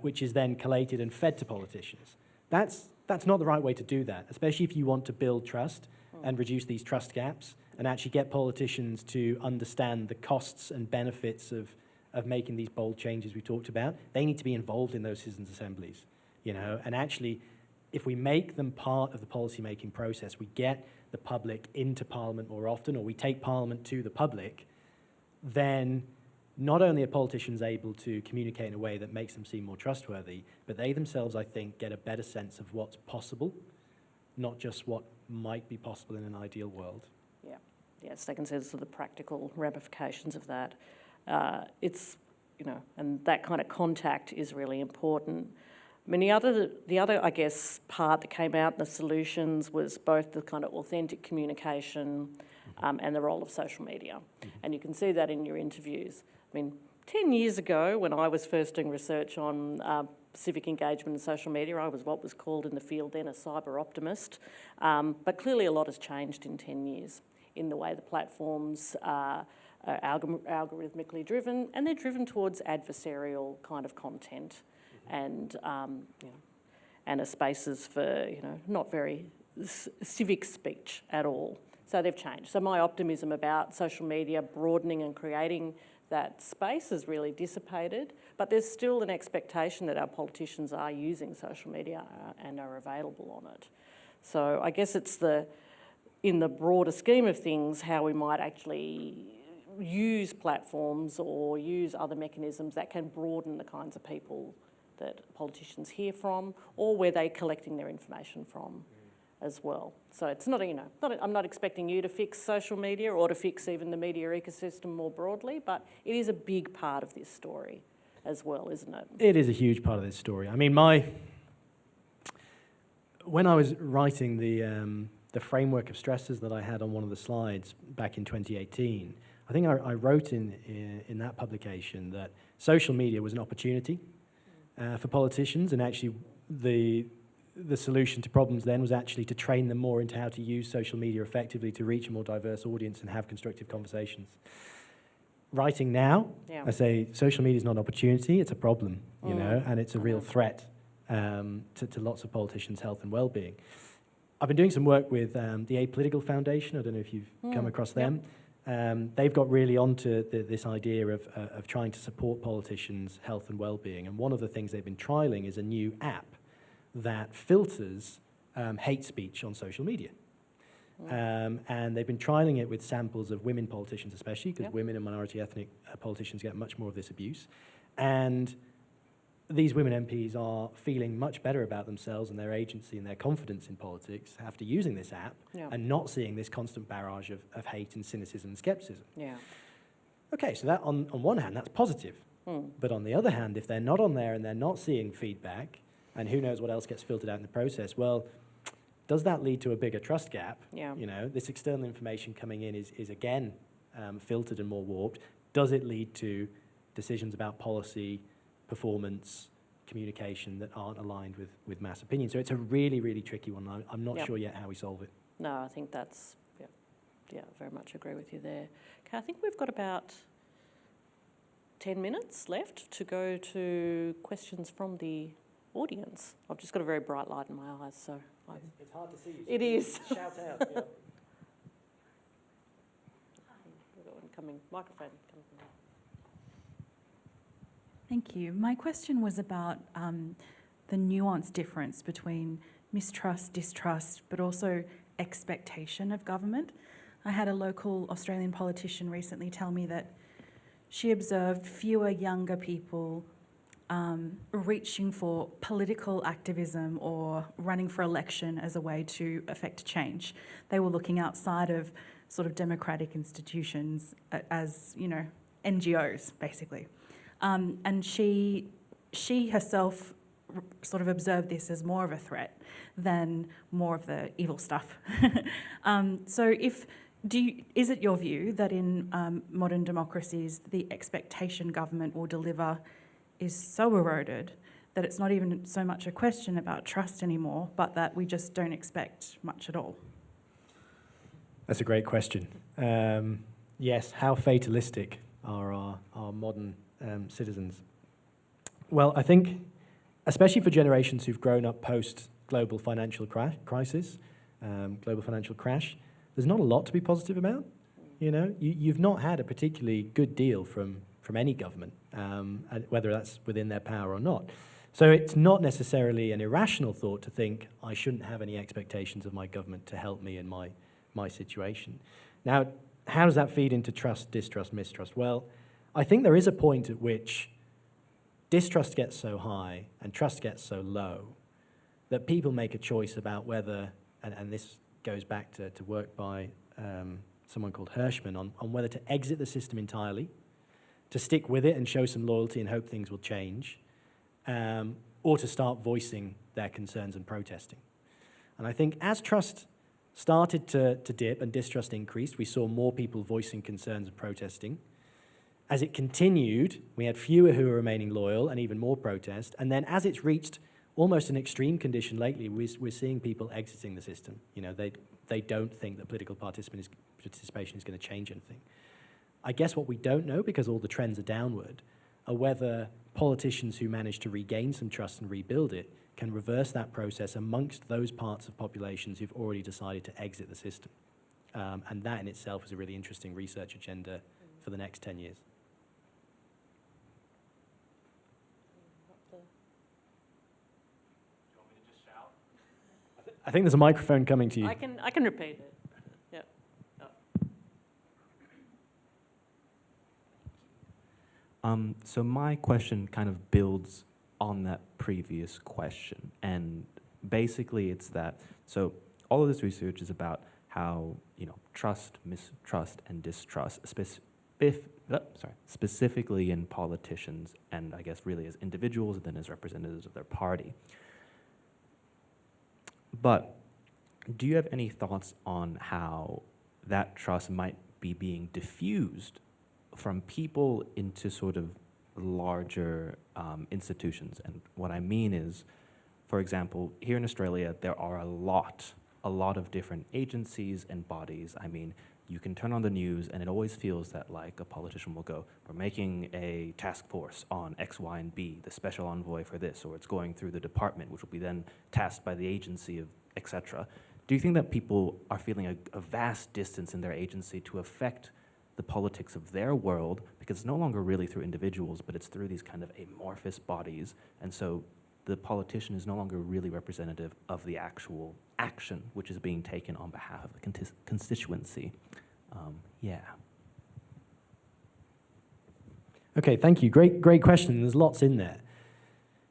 which is then collated and fed to politicians. That's not the right way to do that, especially if you want to build trust and reduce these trust gaps and actually get politicians to understand the costs and benefits of making these bold changes we talked about. They need to be involved in those citizens' assemblies, and actually, if we make them part of the policy-making process, we get the public into Parliament more often, or we take Parliament to the public, then not only are politicians able to communicate in a way that makes them seem more trustworthy, but they themselves, I think, get a better sense of what's possible, not just what might be possible in an ideal world. Yeah, yes, they can see the sort of practical ramifications of that. And that kind of contact is really important. I mean, the other, I guess, part that came out in the solutions was both the kind of authentic communication and the role of social media. And you can see that in your interviews. I mean, 10 years ago, when I was first doing research on civic engagement and social media, I was what was called in the field then a cyber optimist. But clearly a lot has changed in 10 years in the way the platforms are algorithmically driven, and they're driven towards adversarial kind of content and a spaces for not very civic speech at all. So they've changed. So my optimism about social media broadening and creating that space has really dissipated, but there's still an expectation that our politicians are using social media and are available on it. So I guess it's in the broader scheme of things, how we might actually use platforms or use other mechanisms that can broaden the kinds of people that politicians hear from, or where they're collecting their information from as well. So it's not, I'm not expecting you to fix social media or to fix even the media ecosystem more broadly, but it is a big part of this story as well, isn't it? It is a huge part of this story. I mean, when I was writing the framework of stresses that I had on one of the slides back in 2018, I think I wrote in that publication that social media was an opportunity for politicians, and actually the solution to problems then was actually to train them more into how to use social media effectively to reach a more diverse audience and have constructive conversations. Writing now, I say social media is not an opportunity, it's a problem, and it's a real threat to lots of politicians' health and well-being. I've been doing some work with the Apolitical Foundation. I don't know if you've come across them. They've got really onto this idea of trying to support politicians' health and well-being. And one of the things they've been trialing is a new app that filters hate speech on social media. And they've been trialing it with samples of women politicians especially, because women and minority ethnic politicians get much more of this abuse. And these women MPs are feeling much better about themselves and their agency and their confidence in politics after using this app and not seeing this constant barrage of hate and cynicism and scepticism. Okay, so that on one hand, that's positive. But on the other hand, if they're not on there and they're not seeing feedback, and who knows what else gets filtered out in the process, well, does that lead to a bigger trust gap? You know, this external information coming in is again filtered and more warped. Does it lead to decisions about policy, performance, communication that aren't aligned with mass opinion? So it's a really, really tricky one. I'm not sure yet how we solve it. No, I think that's, very much agree with you there. Okay, I think we've got about 10 minutes left to go to questions from the audience. I've just got a very bright light in my eyes, so... It's hard to see. It is. Shout out. We've got one coming. Microphone coming. Thank you. My question was about the nuanced difference between mistrust, distrust, but also expectation of government. I had a local Australian politician recently tell me that she observed fewer younger people reaching for political activism or running for election as a way to affect change. They were looking outside of sort of democratic institutions as, you know, NGOs, basically. And she herself sort of observed this as more of a threat than more of the evil stuff. So is it your view that in modern democracies, the expectation government will deliver is so eroded that it's not even so much a question about trust anymore, but that we just don't expect much at all? That's a great question. Yes, how fatalistic are our modern citizens? Well, I think, especially for generations who've grown up post-global financial crisis, global financial crash, there's not a lot to be positive about. You know, you've not had a particularly good deal from any government, whether that's within their power or not. So it's not necessarily an irrational thought to think I shouldn't have any expectations of my government to help me in my situation. Now, how does that feed into trust, distrust, mistrust? Well, I think there is a point at which distrust gets so high and trust gets so low that people make a choice about whether, and this goes back to work by someone called Hirschman, on whether to exit the system entirely, to stick with it and show some loyalty and hope things will change, or to start voicing their concerns and protesting. And I think as trust started to dip and distrust increased, we saw more people voicing concerns and protesting. As it continued, we had fewer who were remaining loyal and even more protest. And then as it's reached almost an extreme condition lately, we're seeing people exiting the system. You know, they don't think that political participation is going to change anything. I guess what we don't know, because all the trends are downward, are whether politicians who manage to regain some trust and rebuild it can reverse that process amongst those parts of populations who've already decided to exit the system. And that in itself is a really interesting research agenda for the next 10 years. I think there's a microphone coming to you. I can repeat it. Yeah. So my question kind of builds on that previous question, and basically it's that, so all of this research is about how, you know, trust, mistrust, and distrust, specifically in politicians, and I guess really as individuals and then as representatives of their party. But do you have any thoughts on how that trust might be being diffused from people into sort of larger institutions? And what I mean is, for example, here in Australia, there are a lot of different agencies and bodies. I mean, you can turn on the news and it always feels that like a politician will go, we're making a task force on X, Y, and B, the special envoy for this, or it's going through the department, which will be then tasked by the agency of et cetera. Do you think that people are feeling a vast distance in their agency to affect the politics of their world, because it's no longer really through individuals, but it's through these kind of amorphous bodies, and so the politician is no longer really representative of the actual action which is being taken on behalf of the constituency? Yeah. Okay, thank you. Great question. There's lots in there.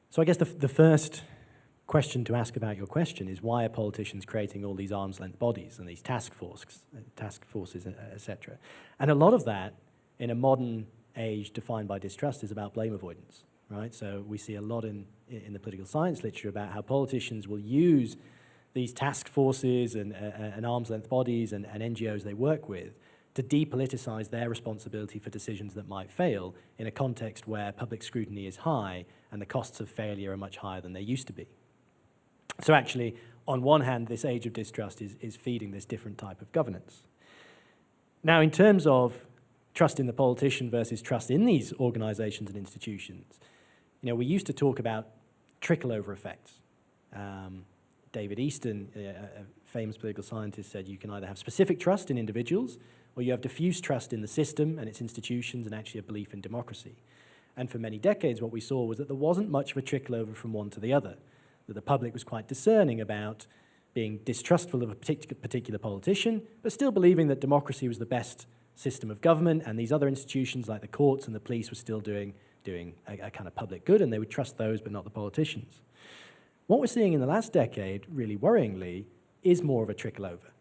So I guess the first question to ask about your question is, why are politicians creating all these arm's length bodies and these task forces, etc.? And a lot of that, in a modern age defined by distrust, is about blame avoidance, right? So we see a lot in the political science literature about how politicians will use these task forces and arm's length bodies and NGOs they work with to depoliticize their responsibility for decisions that might fail in a context where public scrutiny is high and the costs of failure are much higher than they used to be. So actually, on one hand, this age of distrust is feeding this different type of governance. Now, in terms of trust in the politician versus trust in these organizations and institutions, we used to talk about trickle-over effects. David Easton, a famous political scientist, said you can either have specific trust in individuals or you have diffuse trust in the system and its institutions and actually a belief in democracy. And for many decades, what we saw was that there wasn't much of a trickle-over from one to the other, that the public was quite discerning about being distrustful of a particular politician, but still believing that democracy was the best system of government, and these other institutions like the courts and the police were still doing a kind of public good, and they would trust those but not the politicians. What we're seeing in the last decade, really worryingly, is more of a trickle-over.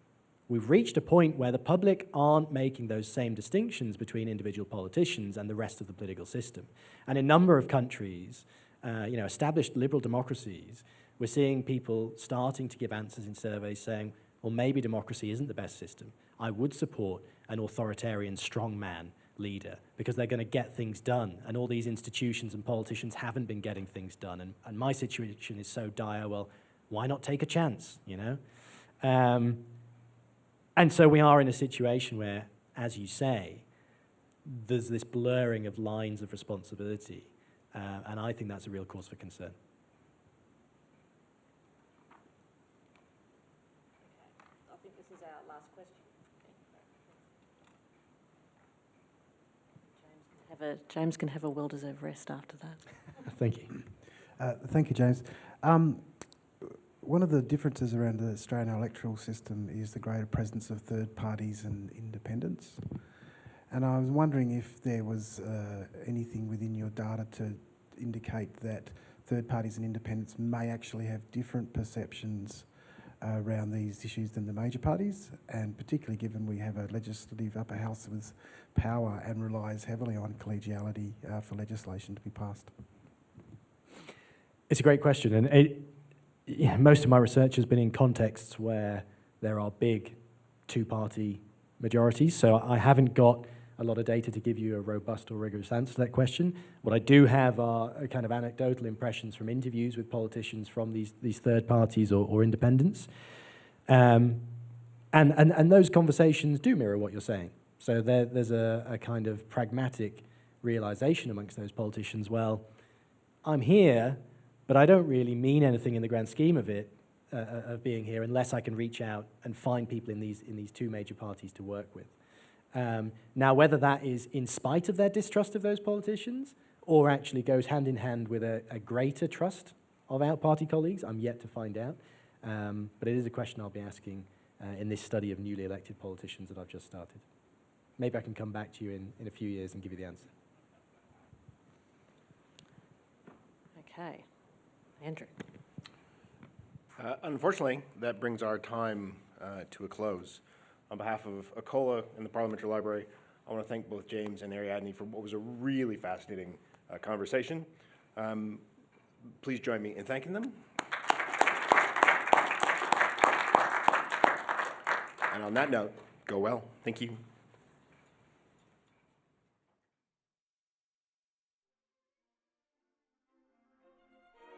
We've reached a point where the public aren't making those same distinctions between individual politicians and the rest of the political system. And in a number of countries, established liberal democracies, we're seeing people starting to give answers in surveys saying, well, maybe democracy isn't the best system. I would support an authoritarian strongman leader because they're going to get things done, and all these institutions and politicians haven't been getting things done, and my situation is so dire, well, why not take a chance, And so we are in a situation where, as you say, there's this blurring of lines of responsibility, and I think that's a real cause for concern. I think this is our last question. James can have a well-deserved rest after that. Thank you. Thank you, James. One of the differences around the Australian electoral system is the greater presence of third parties and independents. And I was wondering if there was anything within your data to indicate that third parties and independents may actually have different perceptions around these issues than the major parties, and particularly given we have a legislative upper house with power and relies heavily on collegiality for legislation to be passed. It's a great question, and most of my research has been in contexts where there are big two-party majorities, so I haven't got a lot of data to give you a robust or rigorous answer to that question. What I do have are kind of anecdotal impressions from interviews with politicians from these third parties or independents. And those conversations do mirror what you're saying. So there's a kind of pragmatic realization amongst those politicians, well, I'm here, but I don't really mean anything in the grand scheme of it, of being here, unless I can reach out and find people in these two major parties to work with. Now, whether that is in spite of their distrust of those politicians or actually goes hand in hand with a greater trust of out-party colleagues, I'm yet to find out. But it is a question I'll be asking in this study of newly elected politicians that I've just started. Maybe I can come back to you in a few years and give you the answer. Okay. Andrew. Unfortunately, that brings our time to a close. On behalf of ACOLA and the Parliamentary Library, I want to thank both James and Ariadne for what was a really fascinating conversation. Please join me in thanking them. And on that note, go well. Thank you.